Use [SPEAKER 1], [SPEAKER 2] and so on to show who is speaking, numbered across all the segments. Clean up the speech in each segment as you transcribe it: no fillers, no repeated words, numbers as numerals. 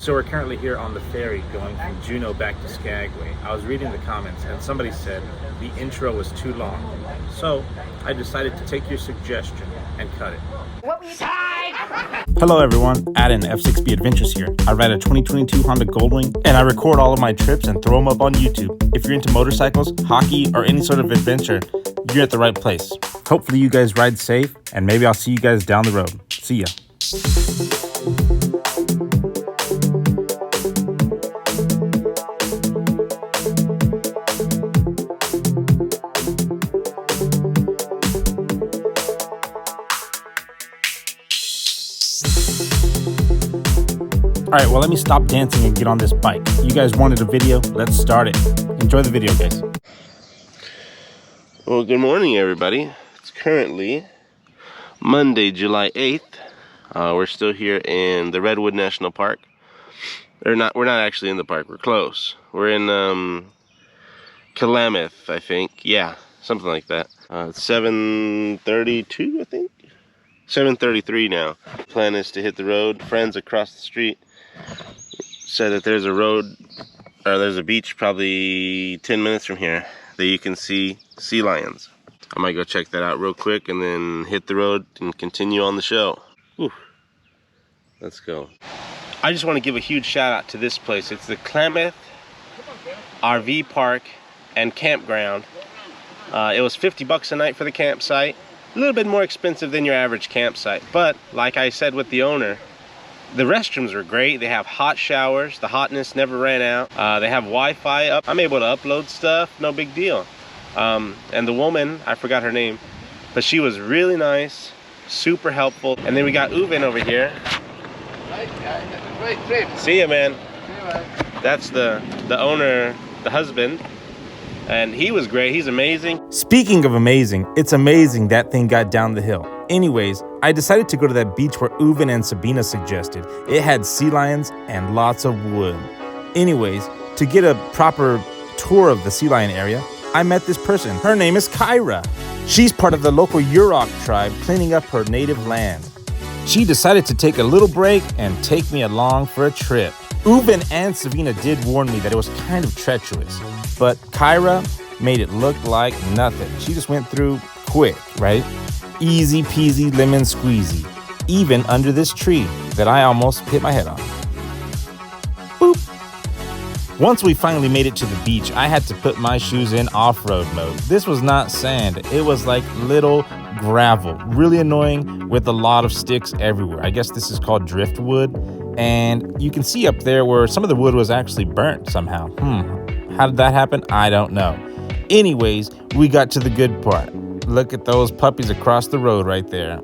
[SPEAKER 1] So we're currently here on the ferry going from Juneau back to Skagway. I was reading the comments and somebody said the intro was too long. So I decided to take your suggestion and cut it.
[SPEAKER 2] Hello everyone, Adam F6B Adventures here. I ride a 2022 Honda Goldwing and I record all of my trips and throw them up on YouTube. If you're into motorcycles, hockey, or any sort of adventure, you're at the right place. Hopefully you guys ride safe and maybe I'll see you guys down the road. See ya. Alright, well let me stop dancing and get on this bike. You guys wanted a video, let's start it. Enjoy the video, guys.
[SPEAKER 3] Well, good morning everybody. It's currently Monday, July 8th. We're still here in the Redwood National Park. We're not actually in the park, we're close. We're in Klamath, I think. Yeah, something like that. It's 7:32, I think. 7:33 now. Plan is to hit the road. Friends across the street said that there's a road, or there's a beach probably 10 minutes from here that you can see sea lions. I might go check that out real quick and then hit the road and continue on the show. Whew. Let's go. I just want to give a huge shout out to this place. It's the Klamath RV Park and Campground. It was $50 a night for the campsite. A little bit more expensive than your average campsite, but like I said with the owner, the restrooms are great. They have hot showers. The hotness never ran out. They have Wi-Fi up. I'm able to upload stuff, no big deal. And the woman, I forgot her name, but she was really nice, super helpful. And then we got Uven over here. See ya, man. That's the owner, the husband. And he was great. He's amazing.
[SPEAKER 2] Speaking of amazing, it's amazing that thing got down the hill. Anyways, I decided to go to that beach where Uven and Sabina suggested. It had sea lions and lots of wood. Anyways, to get a proper tour of the sea lion area, I met this person. Her name is Kyra. She's part of the local Yurok tribe cleaning up her native land. She decided to take a little break and take me along for a trip. Uven and Sabina did warn me that it was kind of treacherous, but Kyra made it look like nothing. She just went through quick, right? Easy peasy lemon squeezy, even under this tree that I almost hit my head on. Boop. Once we finally made it to the beach, I had to put my shoes in off-road mode. This was not sand, it was like little gravel. Really annoying with a lot of sticks everywhere. I guess this is called driftwood. And you can see up there where some of the wood was actually burnt somehow. How did that happen? I don't know. Anyways, we got to the good part. Look at those puppies across the road right there.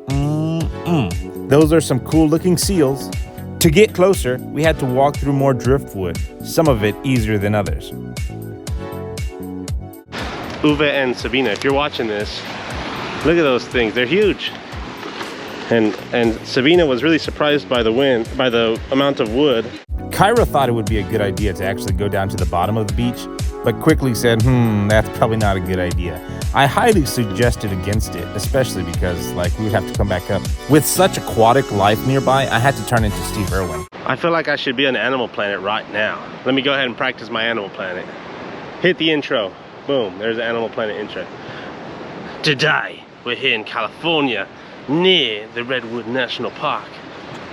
[SPEAKER 2] Those are some cool looking seals. To get closer, we had to walk through more driftwood, some of it easier than others.
[SPEAKER 3] Uve and Sabina, if you're watching this, look at those things, they're huge. And Sabina was really surprised by the wind, by the amount of wood.
[SPEAKER 2] Kyra thought it would be a good idea to actually go down to the bottom of the beach, but quickly said, that's probably not a good idea. I highly suggested against it, especially because we would have to come back up. With such aquatic life nearby, I had to turn into Steve Irwin.
[SPEAKER 3] I feel like I should be on Animal Planet right now. Let me go ahead and practice my Animal Planet. Hit the intro. Boom, there's the Animal Planet intro. Today, we're here in California, near the Redwood National Park.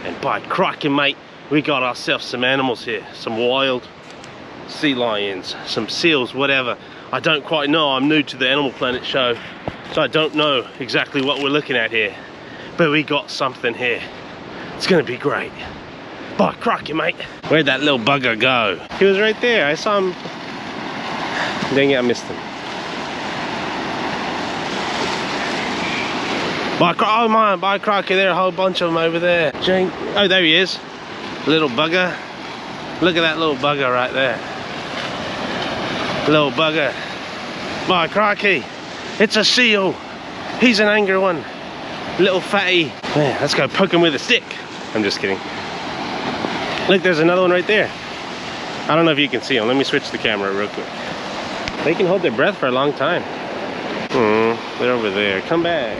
[SPEAKER 3] And by crikey, mate, we got ourselves some animals here. Some wild sea lions, some seals, whatever. I don't quite know. I'm new to the Animal Planet show, so I don't know exactly what we're looking at here. But we got something here. It's gonna be great. By crikey, mate. Where'd that little bugger go? He was right there. I saw him. Dang it, I missed him. Oh man, by crikey, there are a whole bunch of them over there. Oh, there he is. Little bugger. Look at that little bugger right there. Little bugger. By crikey, it's a seal. He's an angry one. Little fatty. Man, let's go poke him with a stick. I'm just kidding. Look, there's another one right there. I don't know if you can see him. Let me switch the camera real quick. They can hold their breath for a long time. They're over there. Come back.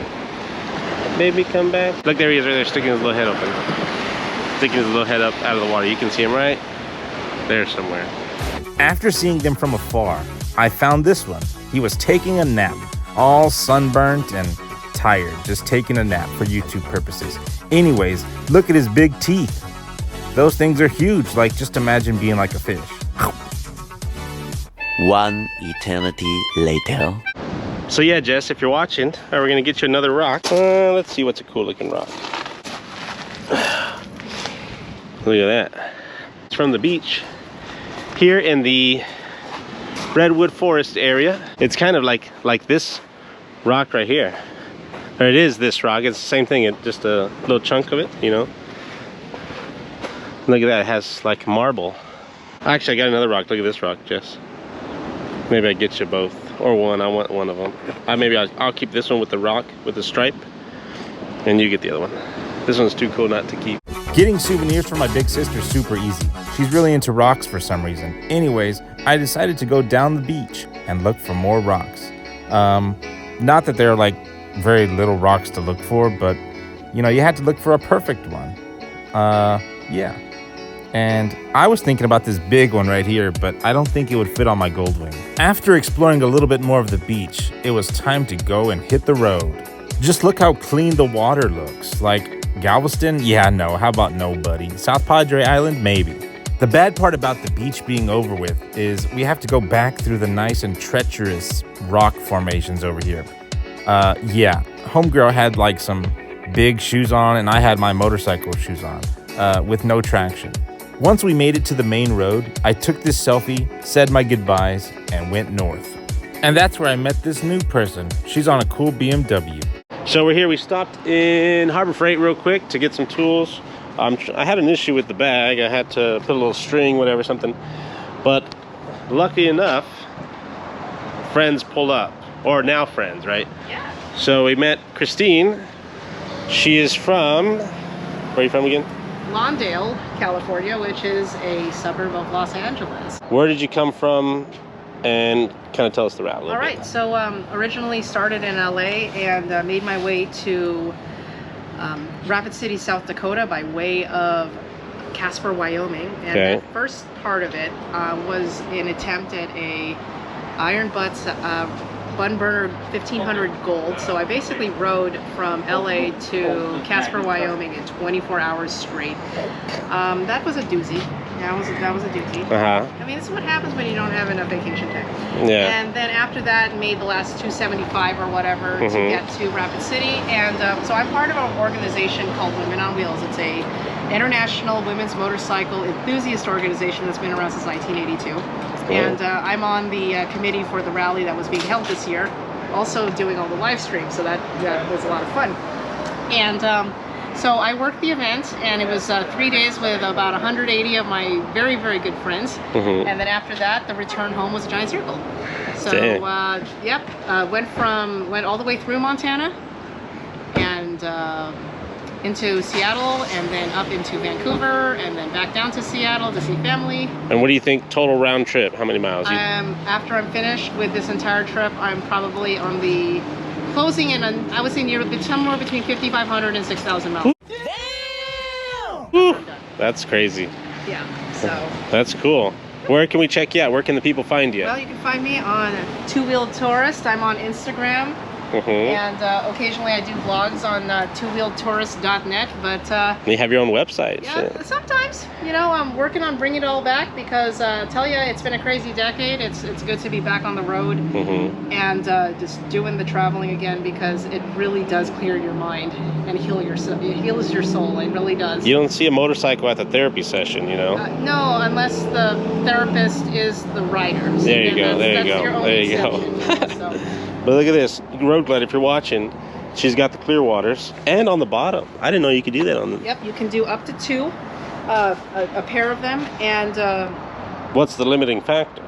[SPEAKER 3] Baby, come back. Look, there he is right there, sticking his little head open. sticking his little head up out of the water. You can see him right there somewhere.
[SPEAKER 2] After seeing them from afar, I found this one. He was taking a nap, all sunburnt and tired, just taking a nap for YouTube purposes. Anyways, look at his big teeth. Those things are huge, like just imagine being like a fish.
[SPEAKER 4] One eternity later.
[SPEAKER 3] So yeah, Jess, if you're watching, we're gonna get you another rock. Let's see what's a cool looking rock. Look at that. It's from the beach here in the redwood forest area. It's kind of like this rock right here. Or it is this rock. It's the same thing. It's just a little chunk of it, you know. Look at that. It has like marble. Actually, I got another rock. Look at this rock, Jess. Maybe I get you both, or one. I want one of them. Maybe I'll keep this one with the rock with the stripe, and you get the other one. This one's too cool not to keep.
[SPEAKER 2] Getting souvenirs for my big sister is super easy. She's really into rocks for some reason. Anyways, I decided to go down the beach and look for more rocks. Not that there are like very little rocks to look for, but you know, you had to look for a perfect one. Yeah. And I was thinking about this big one right here, but I don't think it would fit on my Goldwing. After exploring a little bit more of the beach, it was time to go and hit the road. Just look how clean the water looks. Like Galveston? Yeah, no. How about nobody? South Padre Island? Maybe. The bad part about the beach being over with is we have to go back through the nice and treacherous rock formations over here. Yeah, homegirl had like some big shoes on and I had my motorcycle shoes on with no traction. Once we made it to the main road, I took this selfie, said my goodbyes, and went north. And that's where I met this new person. She's on a cool BMW.
[SPEAKER 3] So we're here. We stopped in Harbor Freight real quick to get some tools. I had an issue with the bag. I had to put a little string, whatever, something. But lucky enough, friends pulled up. Or now friends, right?
[SPEAKER 5] Yeah.
[SPEAKER 3] So we met Christine. She is from, where are you from again?
[SPEAKER 5] Lawndale, California, which is a suburb of Los Angeles.
[SPEAKER 3] Where did you come from? And kind of tell us the route a little
[SPEAKER 5] All
[SPEAKER 3] bit.
[SPEAKER 5] right, so originally started in LA and made my way to Rapid City, South Dakota by way of Casper, Wyoming. And
[SPEAKER 3] Okay.
[SPEAKER 5] the first part of it was an attempt at a iron butts bun burner 1500 gold. So I basically rode from LA to Casper, Wyoming in 24 hours straight. That was a doozy. That was a doozy. I mean, this is what happens when you don't have enough vacation time.
[SPEAKER 3] Yeah.
[SPEAKER 5] And then after that, made the last 275 or whatever to get to Rapid City. And so I'm part of an organization called Women on Wheels. It's a international women's motorcycle enthusiast organization that's been around since 1982.
[SPEAKER 3] Cool.
[SPEAKER 5] And I'm on the committee for the rally that was being held this year, also doing all the live streams, so that was a lot of fun. And so I worked the event, and it was 3 days with about 180 of my very, very good friends. And then after that, the return home was a giant circle. So went all the way through Montana and into Seattle, and then up into Vancouver, and then back down to Seattle to see family.
[SPEAKER 3] And what do you think total round trip? How many miles?
[SPEAKER 5] After I'm finished with this entire trip, I'm probably on the closing in, I would say somewhere between 5,500 and 6,000 miles.
[SPEAKER 3] Damn! That's crazy.
[SPEAKER 5] Yeah, so.
[SPEAKER 3] That's cool. Where can we check you out? Where can the people find you?
[SPEAKER 5] Well, you can find me on Two Wheeled Tourist. I'm on Instagram. And occasionally I do vlogs on twowheeledtourist.net, but
[SPEAKER 3] you have your own website.
[SPEAKER 5] yeah, sometimes, you know, I'm working on bringing it all back because I tell you, it's been a crazy decade. It's good to be back on the road and just doing the traveling again, because it really does clear your mind and heal your soul. It heals your soul. It really does.
[SPEAKER 3] You don't see a motorcycle at the therapy session, you know?
[SPEAKER 5] No, unless the therapist is the rider.
[SPEAKER 3] There you go. There you go. There you go.
[SPEAKER 5] So.
[SPEAKER 3] But look at this, Road Glide, if you're watching, she's got the clear waters, and on the bottom. I didn't know you could do that on the...
[SPEAKER 5] Yep, you can do up to two, a pair of them, and...
[SPEAKER 3] What's the limiting factor?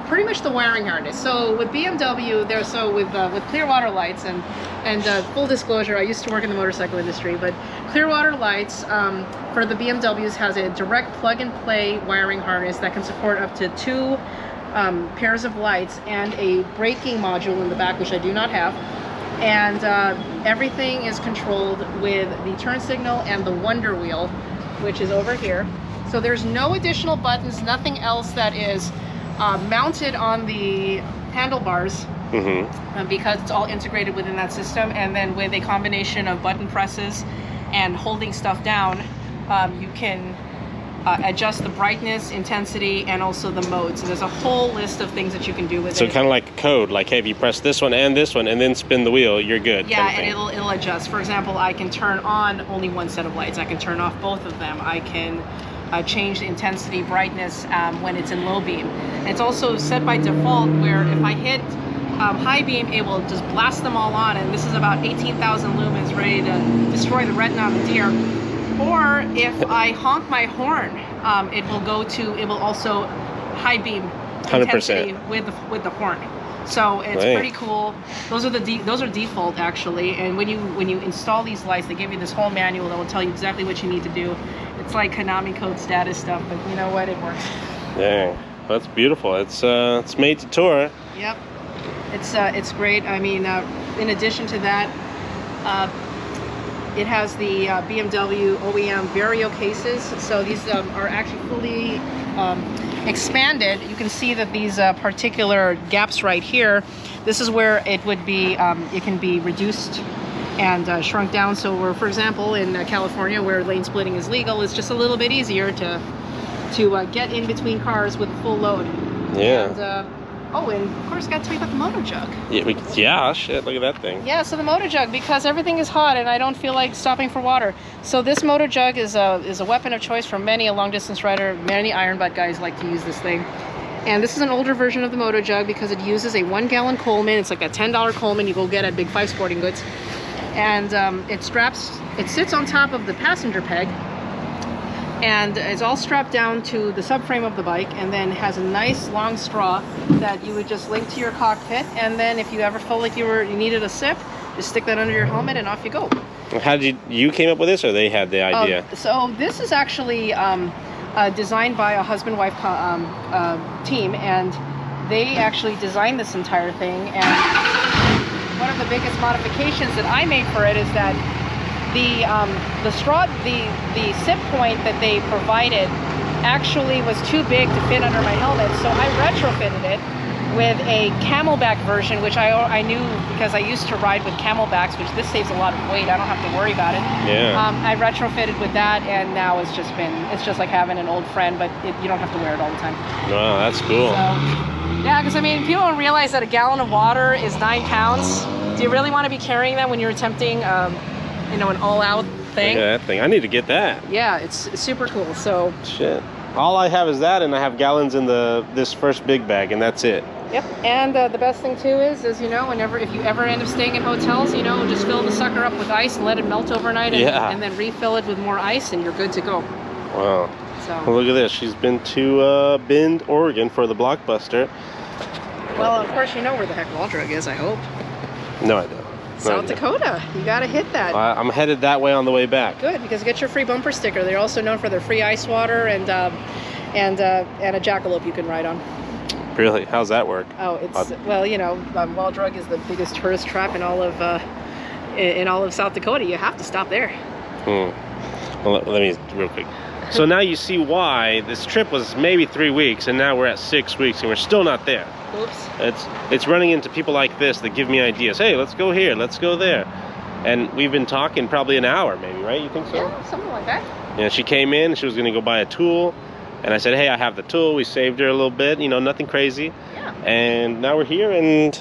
[SPEAKER 5] Pretty much the wiring harness. So with BMW, with Clearwater lights, and full disclosure, I used to work in the motorcycle industry, but Clearwater lights for the BMWs has a direct plug-and-play wiring harness that can support up to two pairs of lights and a braking module in the back, which I do not have. And everything is controlled with the turn signal and the wonder wheel which is over here. So there's no additional buttons, nothing else that is mounted on the handlebars. Because it's all integrated within that system, and then with a combination of button presses and holding stuff down, you can adjust the brightness, intensity, and also the modes. So there's a whole list of things that you can do with it.
[SPEAKER 3] So kind of like a code, like hey, if you press this one and then spin the wheel, you're good.
[SPEAKER 5] Yeah, and it'll adjust. For example, I can turn on only one set of lights. I can turn off both of them. I can change the intensity, brightness when it's in low beam. And it's also set by default where if I hit high beam, it will just blast them all on, and this is about 18,000 lumens, ready to destroy the retina of the deer. Or if I honk my horn, it will also high beam
[SPEAKER 3] 100%
[SPEAKER 5] intensity with the horn. So it's pretty cool. Those are default actually, and when you install these lights, they give you this whole manual that will tell you exactly what you need to do. It's like Konami code status stuff, but you know what, it works.
[SPEAKER 3] Dang, that's beautiful. It's made to tour.
[SPEAKER 5] Yep. It's great. I mean, in addition to that, it has the BMW OEM Vario cases. So these are actually fully expanded. You can see that these particular gaps right here, this is where it would be, it can be reduced and shrunk down. So we're, for example, in California where lane splitting is legal, it's just a little bit easier to get in between cars with full load.
[SPEAKER 3] Yeah.
[SPEAKER 5] And, oh, and of course, got to tell you about the motor jug.
[SPEAKER 3] Yeah, shit, look at that thing.
[SPEAKER 5] Yeah, so the motor jug, because everything is hot and I don't feel like stopping for water. So this motor jug is a weapon of choice for many a long-distance rider. Many iron butt guys like to use this thing. And this is an older version of the motor jug because it uses a 1-gallon Coleman. It's like a $10 Coleman you go get at Big 5 Sporting Goods. And it sits on top of the passenger peg, and it's all strapped down to the subframe of the bike, and then has a nice long straw that you would just link to your cockpit, and then if you ever felt like you needed a sip, just stick that under your helmet and off you go.
[SPEAKER 3] How did you came up with this, or they had the idea?
[SPEAKER 5] So this is actually designed by a husband-wife team, and they actually designed this entire thing. And one of the biggest modifications that I made for it is that the straw, the sip point that they provided actually was too big to fit under my helmet, so I retrofitted it with a camelback version, which I knew because I used to ride with camelbacks, which this saves a lot of weight. I don't have to worry about it.
[SPEAKER 3] Yeah.
[SPEAKER 5] I retrofitted with that, and now it's just like having an old friend, but you don't have to wear it all the time.
[SPEAKER 3] Wow, that's cool.
[SPEAKER 5] So, yeah, because I mean, people don't realize that a gallon of water is 9 pounds. Do you really want to be carrying that when you're attempting, an all-out thing?
[SPEAKER 3] Look at that thing. I need to get that.
[SPEAKER 5] Yeah, it's super cool. So
[SPEAKER 3] shit. All I have is that, and I have gallons in this first big bag, and that's it.
[SPEAKER 5] Yep. And the best thing too is if you ever end up staying in hotels, just fill the sucker up with ice and let it melt overnight, and then refill it with more ice, and you're good to go.
[SPEAKER 3] Wow.
[SPEAKER 5] So
[SPEAKER 3] well, look at this. She's been to Bend, Oregon for the Blockbuster.
[SPEAKER 5] Well, of course you know where the heck Wall Drug is, I hope.
[SPEAKER 3] No, I don't.
[SPEAKER 5] South Dakota. You gotta hit that.
[SPEAKER 3] I'm headed that way on the way back.
[SPEAKER 5] Good, because you get your free bumper sticker. They're also known for their free ice water and a jackalope you can ride on.
[SPEAKER 3] Really? How's that work?
[SPEAKER 5] Oh, it's Wall Drug is the biggest tourist trap in all of South Dakota. You have to stop there.
[SPEAKER 3] Well, let me real quick. So now you see why this trip was maybe 3 weeks, and now we're at 6 weeks, and we're still not there.
[SPEAKER 5] Oops.
[SPEAKER 3] It's running into people like this that give me ideas. Hey, let's go here, let's go there. And we've been talking probably an hour maybe, right? You think so?
[SPEAKER 5] Yeah, something like that.
[SPEAKER 3] Yeah, she came in, she was gonna go buy a tool, and I said, hey, I have the tool. We saved her a little bit, nothing crazy.
[SPEAKER 5] Yeah.
[SPEAKER 3] And now we're here and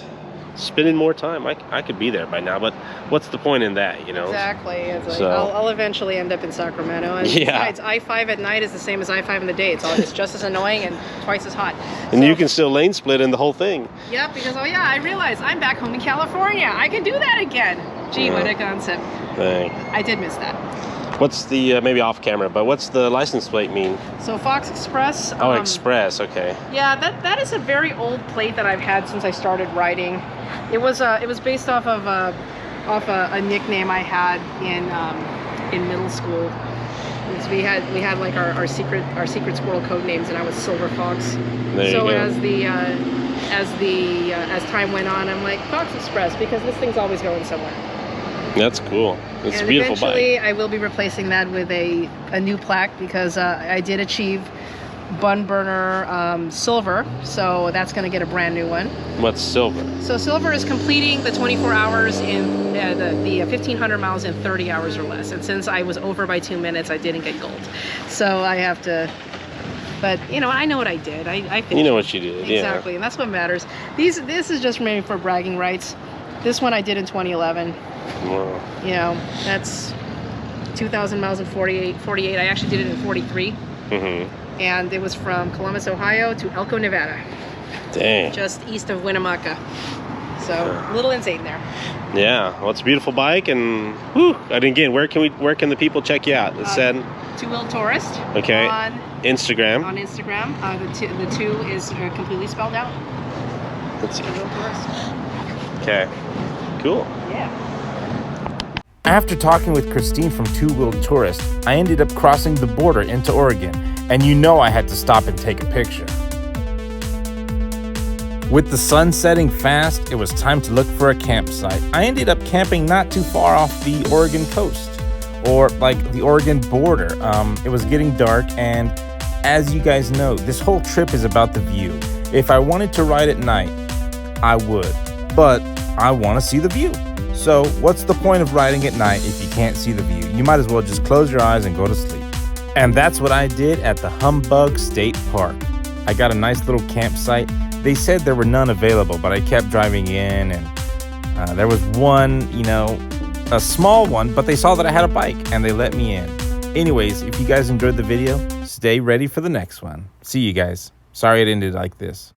[SPEAKER 3] spending more time. I could be there by now, but what's the point in that,
[SPEAKER 5] Exactly. It's like,
[SPEAKER 3] So-
[SPEAKER 5] I'll eventually end up in Sacramento. And
[SPEAKER 3] Yeah.
[SPEAKER 5] besides, I-5 at night is the same as I-5 in the day. It's just as annoying and twice as hot.
[SPEAKER 3] And
[SPEAKER 5] So-
[SPEAKER 3] you can still lane split in the whole thing.
[SPEAKER 5] Yep, because, I realized I'm back home in California. I can do that again. Gee, what a concept.
[SPEAKER 3] Dang.
[SPEAKER 5] I did miss that.
[SPEAKER 3] What's the, maybe off camera, but what's the license plate mean?
[SPEAKER 5] So Fox Express.
[SPEAKER 3] Oh, Express, okay.
[SPEAKER 5] Yeah, that is a very old plate that I've had since I started riding. It was based off of a nickname I had in middle school. Because we had like our secret squirrel code names, and I was Silver Fox.
[SPEAKER 3] There
[SPEAKER 5] So
[SPEAKER 3] you go.
[SPEAKER 5] as time went on, I'm like Fox Express because this thing's always going somewhere.
[SPEAKER 3] That's cool. It's a
[SPEAKER 5] And
[SPEAKER 3] beautiful
[SPEAKER 5] eventually
[SPEAKER 3] bike.
[SPEAKER 5] I will be replacing that with a new plaque because I did achieve bun burner silver, so that's going to get a brand new one.
[SPEAKER 3] What's silver?
[SPEAKER 5] So silver is completing the 24 hours in the 1,500 miles in 30 hours or less. And since I was over by 2 minutes, I didn't get gold. So I have to, but you know, I know what I did. I finished.
[SPEAKER 3] You know what you did,
[SPEAKER 5] Exactly, and that's what matters. This is just maybe for bragging rights. This one I did in 2011.
[SPEAKER 3] Wow.
[SPEAKER 5] You know, that's 2,000 miles in 48. I actually did it in 43.
[SPEAKER 3] Mm-hmm.
[SPEAKER 5] And it was from Columbus, Ohio to Elko, Nevada.
[SPEAKER 3] Dang.
[SPEAKER 5] Just east of Winnemucca. So a little insane there.
[SPEAKER 3] Yeah, well, it's a beautiful bike, and whew, and again, where can the people check you out? It said
[SPEAKER 5] Two-wheel tourist.
[SPEAKER 3] okay.
[SPEAKER 5] On
[SPEAKER 3] Instagram.
[SPEAKER 5] On Instagram, the two is completely spelled out.
[SPEAKER 3] Let's see.
[SPEAKER 5] Two-wheel tourist.
[SPEAKER 3] Okay. Cool.
[SPEAKER 5] Yeah.
[SPEAKER 2] After talking with Christine from Two Wheel Tourist, I ended up crossing the border into Oregon, and you know I had to stop and take a picture. With the sun setting fast, it was time to look for a campsite. I ended up camping not too far off the Oregon coast, or like the Oregon border. It was getting dark, and as you guys know, this whole trip is about the view. If I wanted to ride at night, I would, but I want to see the view. So what's the point of riding at night if you can't see the view? You might as well just close your eyes and go to sleep. And that's what I did at the Humbug State Park. I got a nice little campsite. They said there were none available, but I kept driving in, and there was one, you know, a small one, but they saw that I had a bike and they let me in. Anyways, if you guys enjoyed the video, stay ready for the next one. See you guys. Sorry it ended like this.